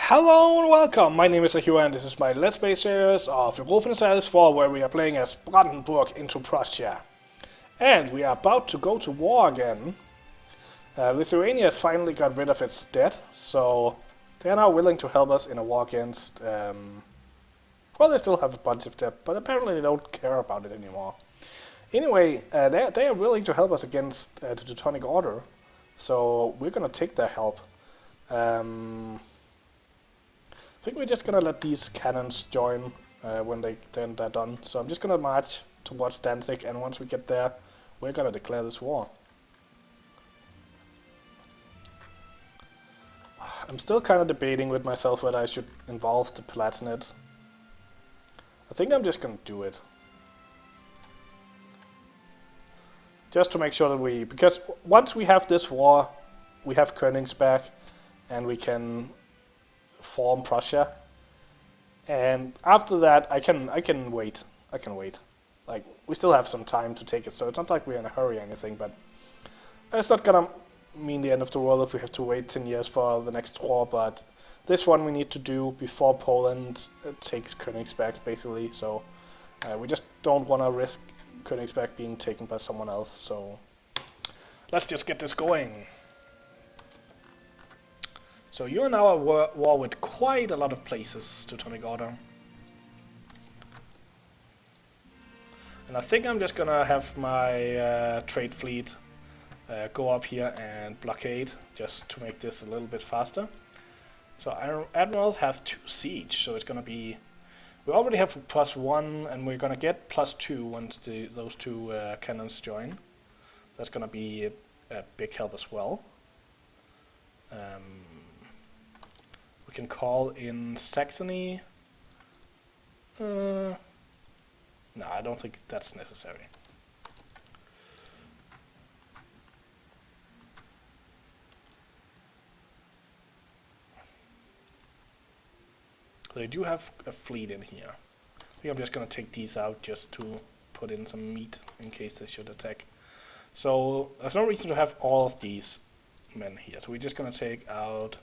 Hello and welcome, my name is Hugh and this is my Let's Play series of Europa Universalis IV where we are playing as Brandenburg into Prussia. And we are about to go to war again. Lithuania finally got rid of its debt, so they are now willing to help us in a war against... well, they still have a bunch of debt, but apparently they don't care about it anymore. Anyway, they are willing to help us against the Teutonic Order, so we're gonna take their help. I think we're just gonna let these cannons join when they're done. So I'm just gonna march towards Danzig, and once we get there, we're gonna declare this war. I'm still kind of debating with myself whether I should involve the Palatinate. I think I'm just gonna do it. Just to make sure that because once we have this war, we have Königsberg, and we can form Prussia, and after that I can wait. Like, we still have some time to take it, so it's not like we're in a hurry or anything, but it's not gonna mean the end of the world if we have to wait 10 years for the next war, but this one we need to do before Poland takes Königsberg, basically, so we just don't want to risk Königsberg being taken by someone else, so let's just get this going. So you are now at war with quite a lot of places, Teutonic Order. And I think I'm just gonna have my trade fleet go up here and blockade, just to make this a little bit faster. So our admirals have 2 siege, so it's gonna be... We already have +1, and we're gonna get +2 once those 2 cannons join. That's gonna be a big help as well. We can call in Saxony. No, I don't think that's necessary. They do have a fleet in here. I think I'm just gonna take these out just to put in some meat in case they should attack. So there's no reason to have all of these men here. So we're just gonna take out...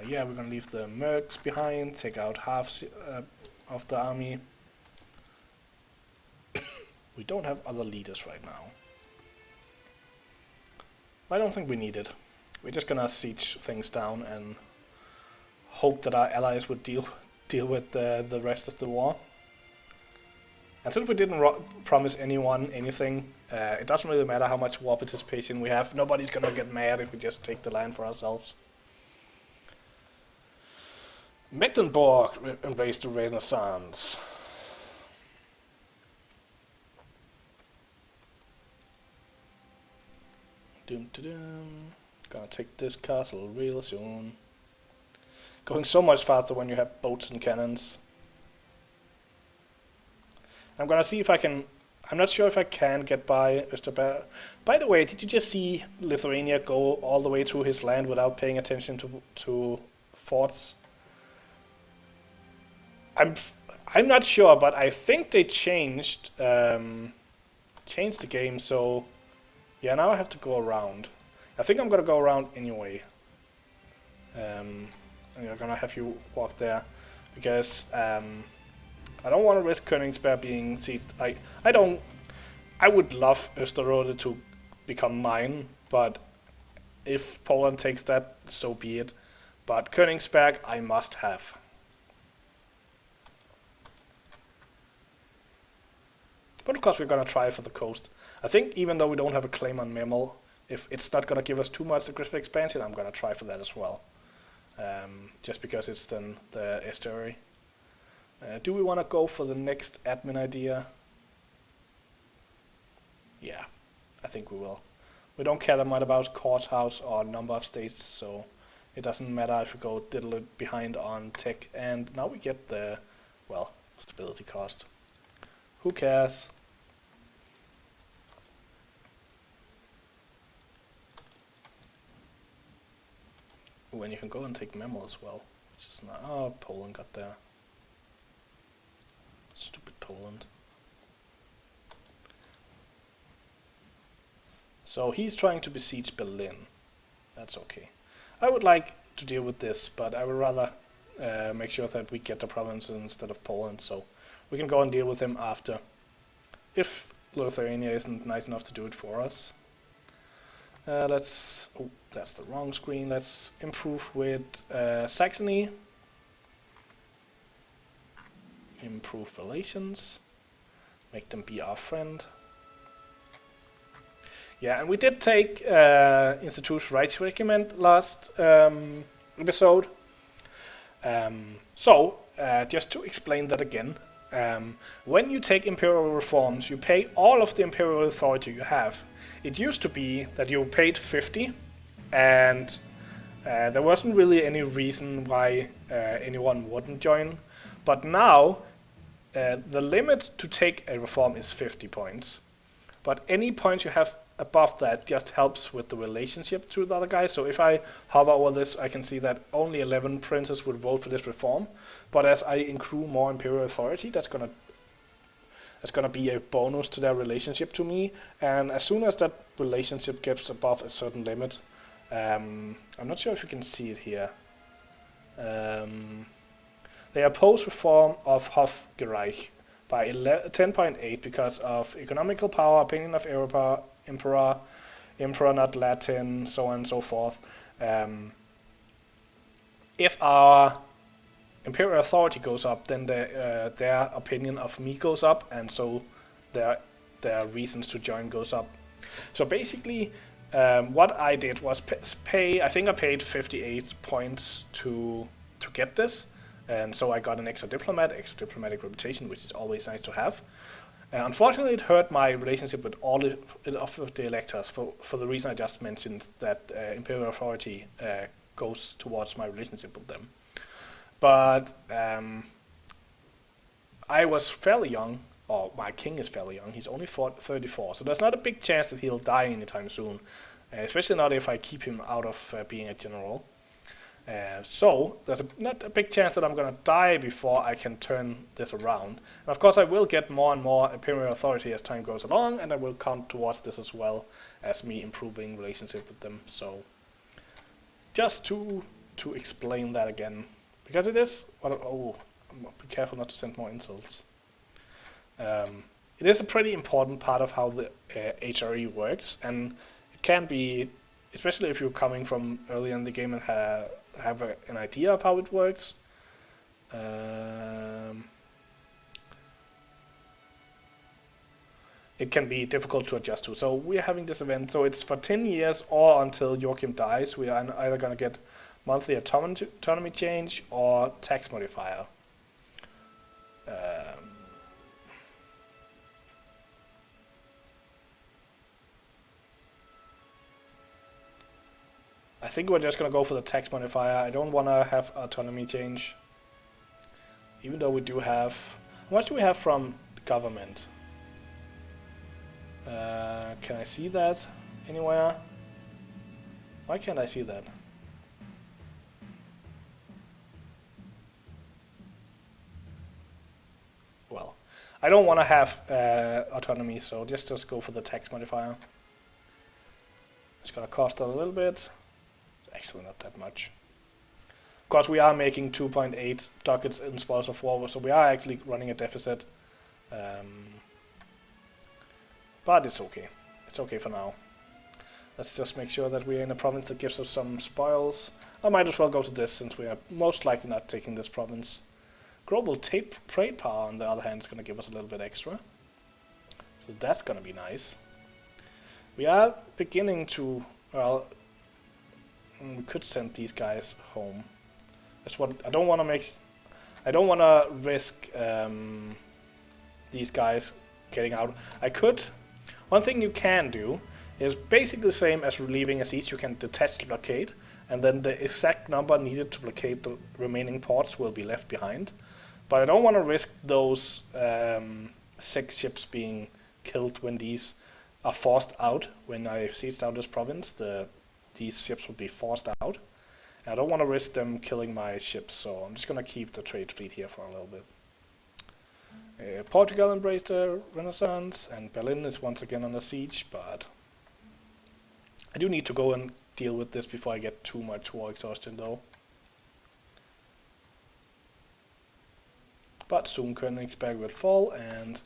yeah, we're gonna leave the mercs behind, take out half of the army. We don't have other leaders right now. I don't think we need it. We're just gonna siege things down and hope that our allies would deal with the rest of the war. And since we didn't promise anyone anything, it doesn't really matter how much war participation we have. Nobody's gonna get mad if we just take the land for ourselves. Mecklenburg embraced the Renaissance. Dum -dum -dum. Gonna take this castle real soon. Going so much faster when you have boats and cannons. I'm gonna see if I can... I'm not sure if I can get by Österberg. By the way, did you just see Lithuania go all the way through his land without paying attention to forts? I'm not sure, but I think they changed the game, so yeah, now I have to go around. I think I'm gonna go around anyway. And I'm gonna have you walk there because I don't want to risk Königsberg being sieged. I would love Österrode to become mine, but if Poland takes that, so be it. But Königsberg I must have. But of course we're gonna try for the coast. I think even though we don't have a claim on Memel, if it's not gonna give us too much aggressive expansion, I'm gonna try for that as well. Just because it's then the estuary. Do we want to go for the next admin idea? Yeah, I think we will. We don't care that much about courthouse or number of states, so it doesn't matter if we go a little bit behind on tech. And now we get the, well, stability cost. Who cares? When you can go and take Memel as well, which is not... Oh, Poland got there. Stupid Poland. So he's trying to besiege Berlin. That's okay. I would like to deal with this, but I would rather make sure that we get the province instead of Poland, so we can go and deal with him after, if Lithuania isn't nice enough to do it for us. Oh, that's the wrong screen. Let's improve with Saxony. Improve relations. Make them be our friend. Yeah, and we did take Institut's Rights Regiment last episode. Just to explain that again, when you take imperial reforms, you pay all of the imperial authority you have. It used to be that you paid 50, and there wasn't really any reason why anyone wouldn't join. But now, the limit to take a reform is 50 points. But any points you have above that just helps with the relationship to the other guy. So if I hover over this, I can see that only 11 princes would vote for this reform. But as I accrue more imperial authority, that's gonna be a bonus to their relationship to me. And as soon as that relationship gets above a certain limit, I'm not sure if you can see it here. They oppose reform of Hofgereich by 10.8 because of economical power, opinion of emperor not Latin, so on and so forth. If our imperial authority goes up, then their opinion of me goes up, and so their reasons to join goes up. So basically, what I did was pay. I think I paid 58 points to get this, and so I got an extra diplomatic reputation, which is always nice to have. Unfortunately, it hurt my relationship with all of the electors for the reason I just mentioned, that imperial authority goes towards my relationship with them. But I was fairly young, or my king is fairly young. He's only 34, so there's not a big chance that he'll die anytime soon, especially not if I keep him out of being a general. So there's not a big chance that I'm going to die before I can turn this around. And of course I will get more and more imperial authority as time goes along, and I will count towards this as well as me improving relationship with them. So just to explain that again, because it is, be careful not to send more insults. It is a pretty important part of how the HRE works, and it can be, especially if you're coming from early in the game and have an idea of how it works. It can be difficult to adjust to. So we're having this event, so it's for 10 years or until Joachim dies. We are either going to get monthly autonomy change or tax modifier. I think we're just going to go for the tax modifier. I don't want to have autonomy change, even though we do have... How much do we have from the government? Can I see that anywhere? Why can't I see that? Well, I don't want to have autonomy, so just go for the tax modifier. It's going to cost us a little bit. Actually not that much. Of course, we are making 2.8 ducats in spoils of war, so we are actually running a deficit. But it's okay. It's okay for now. Let's just make sure that we're in a province that gives us some spoils. I might as well go to this, since we are most likely not taking this province. Global trade power, on the other hand, is going to give us a little bit extra. So that's going to be nice. We are beginning to, well, we could send these guys home. That's what I don't want to make. I don't want to risk these guys getting out. I could. One thing you can do is basically the same as relieving a siege. You can detach the blockade, and then the exact number needed to blockade the remaining ports will be left behind. But I don't want to risk those 6 ships being killed when these are forced out. When I siege down this province, these ships will be forced out. And I don't want to risk them killing my ships, so I'm just going to keep the trade fleet here for a little bit. Portugal embraced the Renaissance, and Berlin is once again under siege, but I do need to go and deal with this before I get too much war exhaustion though. but soon Königsberg will fall, and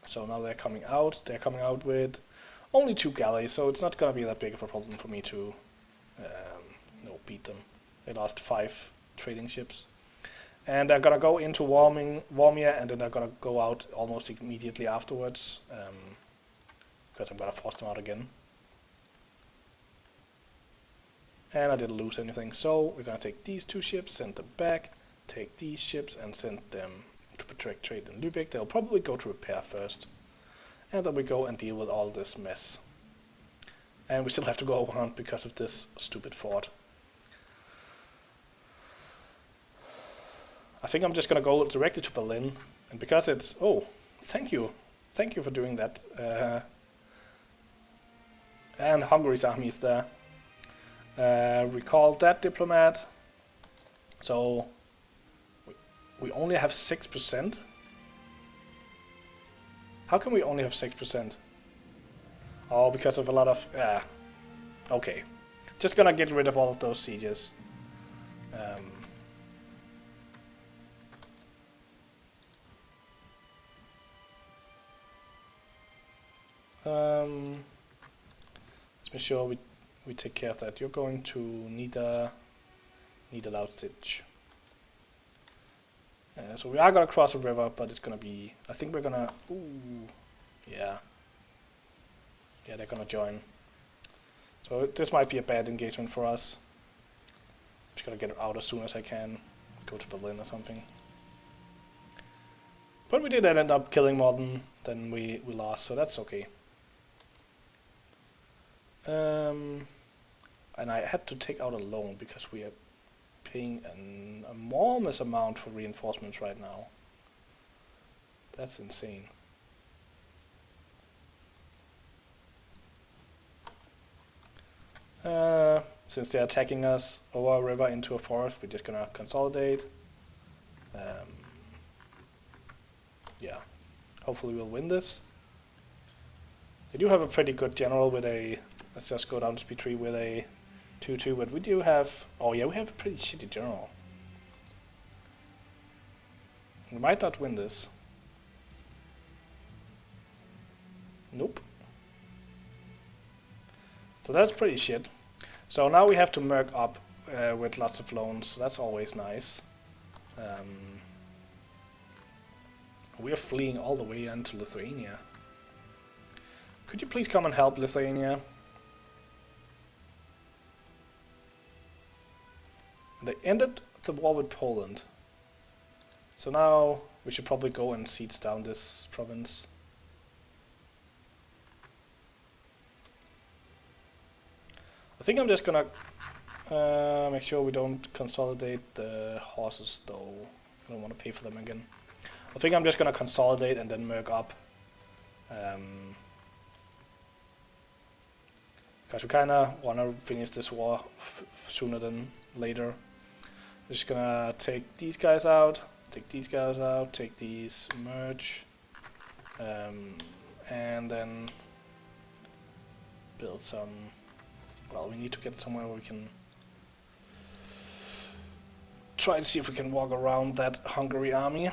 so now they're coming out. They're coming out with only 2 galleys, so it's not gonna be that big of a problem for me to beat them. They lost 5 trading ships. And they're gonna go into Warmia, and then they're gonna go out almost immediately afterwards, because I'm gonna force them out again. And I didn't lose anything, so we're gonna take these 2 ships, send them back, take these ships and send them to protect trade in Lübeck. They'll probably go to repair first, and then we go and deal with all this mess. And we still have to go around because of this stupid fort. I think I'm just gonna go directly to Berlin, and because it's... oh, thank you for doing that. And Hungary's army is there. Recall that diplomat. So we only have 6%. How can we only have 6%? Oh, because of a lot of... okay. Just gonna get rid of all of those sieges. Let's make sure we take care of that. You're going to Niederlausitz. So we are gonna cross a river, but it's gonna be... I think we're gonna... ooh, yeah. Yeah, they're gonna join. So this might be a bad engagement for us. Just gotta get out as soon as I can. Go to Berlin or something. But we did end up killing more than we lost, so that's okay. And I had to take out a loan because we are paying an enormous amount for reinforcements right now. That's insane. Since they're attacking us over a river into a forest, we're just gonna consolidate. Yeah, hopefully we'll win this. They do have a pretty good general with a... let's just go down to speed 3 with a 2-2, but we do have... oh yeah, we have a pretty shitty general. We might not win this. Nope. So that's pretty shit. So now we have to merc up with lots of loans, so that's always nice. We are fleeing all the way into Lithuania. Could you please come and help Lithuania? They ended the war with Poland. So now we should probably go and siege down this province. I think I'm just gonna make sure we don't consolidate the horses though. I don't want to pay for them again. I think I'm just gonna consolidate and then merc up. Because we kinda wanna finish this war sooner than later. I'm just gonna take these guys out, take these guys out, take these, merge, and then build some... well, we need to get somewhere where we can try to see if we can walk around that Hungary army.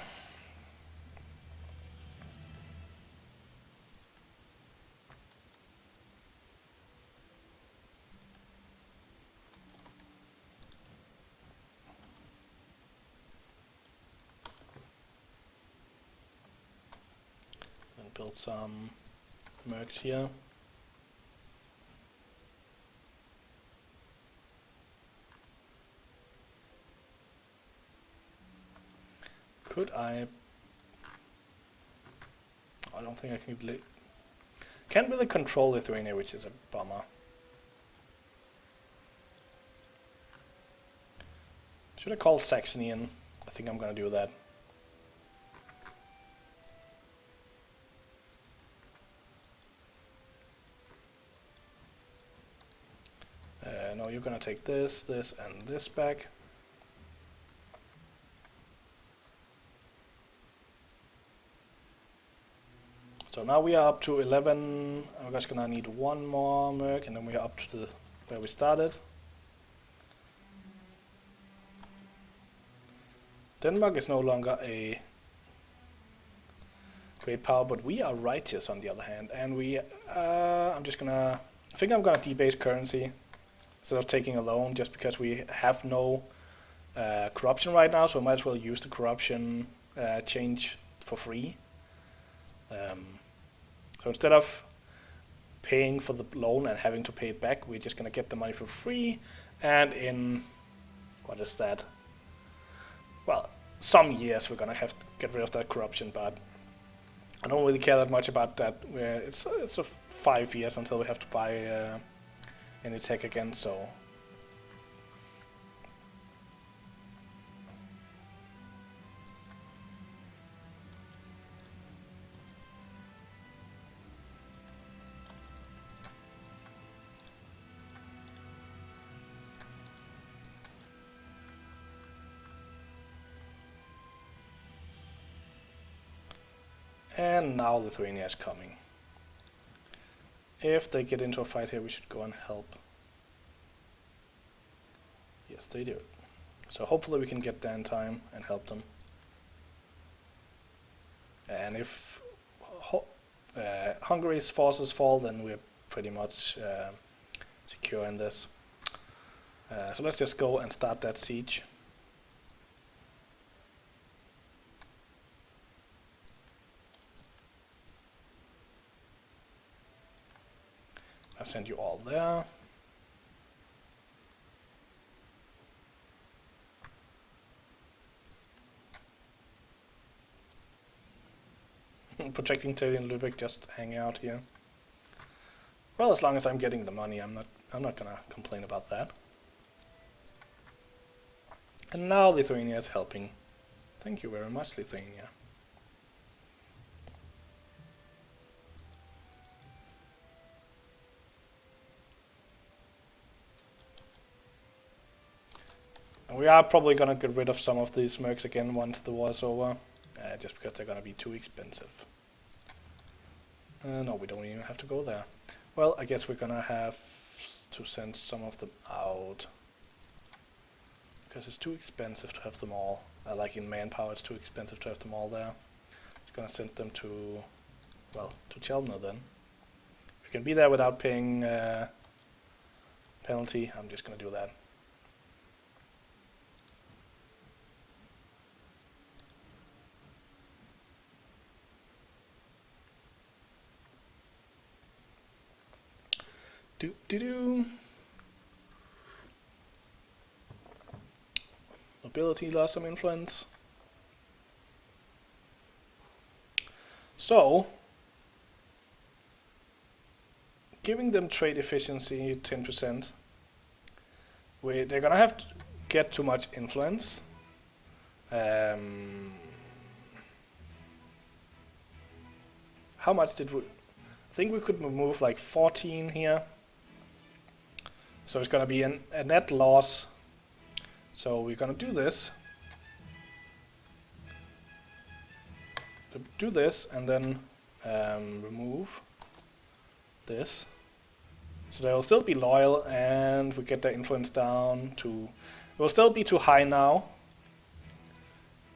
And build some mercs here. Could I don't think I can can't really control Lithuania, which is a bummer. Should I call Saxony in? I think I'm gonna do that. No, you're gonna take this, this, and this back. So now we are up to 11. I'm just gonna need one more merc, and then we are up to where we started. Denmark is no longer a great power, but we are righteous on the other hand, and we, I think I'm gonna debase currency instead of taking a loan, just because we have no corruption right now, so I might as well use the corruption change for free. So instead of paying for the loan and having to pay it back, we're just gonna get the money for free, and in, what is that? Well, some years we're gonna have to get rid of that corruption, but I don't really care that much about that. It's a 5 years until we have to buy any tech again, so. And now Lithuania is coming. If they get into a fight here, we should go and help. Yes, they do. So hopefully we can get there in time and help them. And if Hungary's forces fall, then we're pretty much secure in this. So let's just go and start that siege. I'll send you all there. Protecting Teddy and Lübeck, just hang out here. Well, as long as I'm getting the money, I'm not gonna complain about that. And now Lithuania is helping. Thank you very much, Lithuania. And we are probably gonna get rid of some of these mercs again once the war is over, just because they're gonna be too expensive. No, we don't even have to go there. Well, I guess we're gonna have to send some of them out, because it's too expensive to have them all. Like in manpower, it's too expensive to have them all there. Just gonna send them to, well, to Chelmna then. If you can be there without paying penalty, I'm just gonna do that. Nobility lost some influence. So, giving them trade efficiency 10%, they're gonna have to get too much influence. How much did we? I think we could move like 14 here. So it's going to be a net loss. So we're going to do this. Do this and then remove this. So they will still be loyal, and we get their influence down to. It will still be too high now.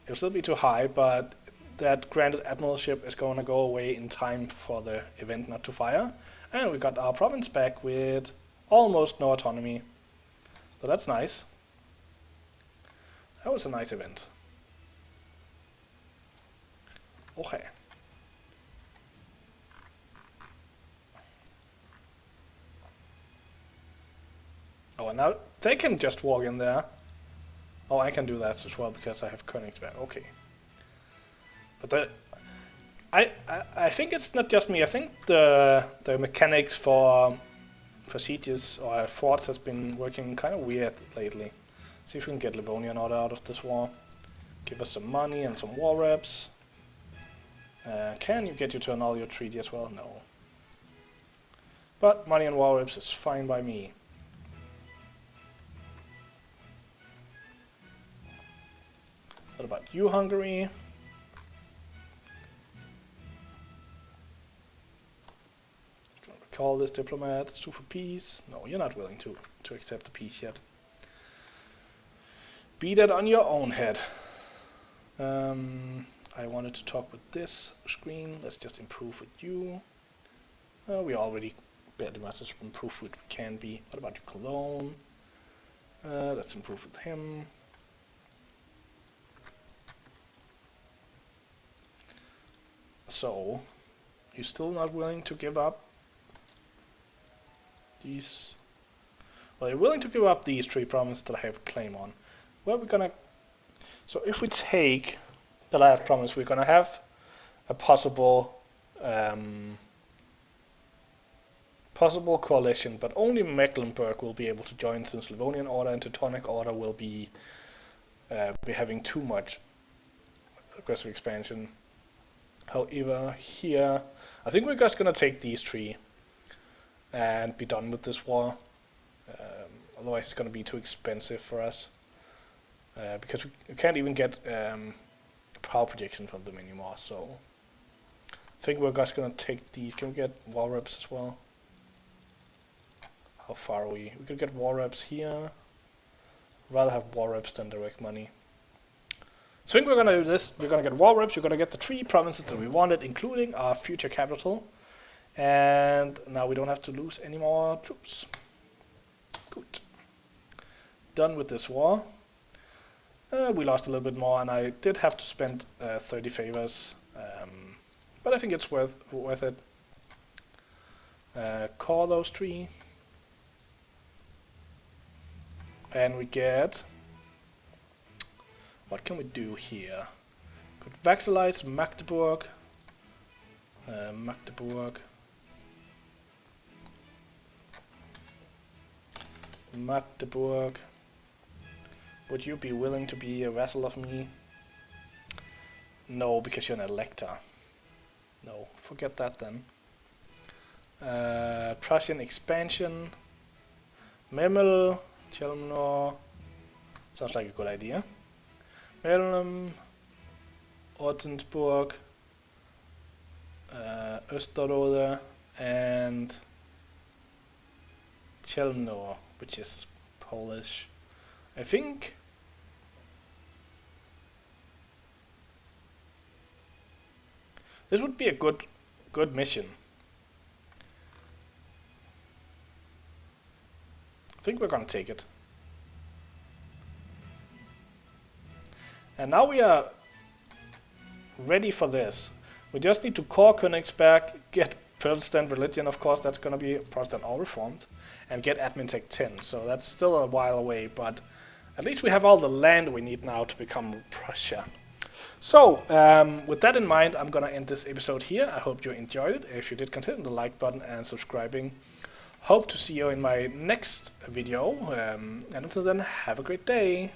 It will still be too high, but that granted admiralship is going to go away in time for the event not to fire. And we got our province back with almost no autonomy. So that's nice. That was a nice event. Okay. Oh, and now they can just walk in there. Oh, I can do that as well because I have Königsberg. Okay. But I think it's not just me. I think the mechanics for sieges or forts has been working kind of weird lately. See if we can get Livonia order out of this war. Give us some money and some war reps. Can you get you to annul your treaty as well? No. But money and war reps is fine by me. What about you, Hungary? Call this diplomat, sue for peace. No, you're not willing to accept the peace yet. Be that on your own head. I wanted to talk with this screen. Let's just improve with you. We already barely much as improved with can be. What about your cologne? Let's improve with him. So, you're still not willing to give up these? Well, you're willing to give up these 3 promises that I have a claim on. Well, we're gonna. So if we take the last promise, we're gonna have a possible coalition, but only Mecklenburg will be able to join, since Slavonian Order and Teutonic Order will be having too much aggressive expansion. However, here, I think we're just gonna take these 3 and be done with this war. Otherwise, it's gonna be too expensive for us because we can't even get power projection from them anymore. So, I think we're just gonna take these. Can we get war reps as well? How far are we? We could get war reps here. I'd rather have war reps than direct money. So I think we're gonna do this. We're gonna get war reps. We're gonna get the 3 provinces that we wanted, including our future capital. And now we don't have to lose any more troops. Good. Done with this war. We lost a little bit more, and I did have to spend 30 favors, but I think it's worth it. Call those 3, and we get. What can we do here? Could vassalize Magdeburg. Magdeburg. Would you be willing to be a vassal of me? No, because you're an elector. No, forget that then. Prussian expansion. Memel, Chelmnor. Sounds like a good idea. Melnum, Ortensburg, Österrode, and Chelmnor, which is Polish. I think this would be a good mission. I think we're gonna take it. And now we are ready for this. We just need to core Königsberg, get Protestant religion, of course, that's gonna be Protestant or Reformed, and get Admin Tech 10. So that's still a while away, but at least we have all the land we need now to become Prussia. So, with that in mind, I'm gonna end this episode here. I hope you enjoyed it. If you did, consider the like button and subscribing. Hope to see you in my next video, and until then, have a great day.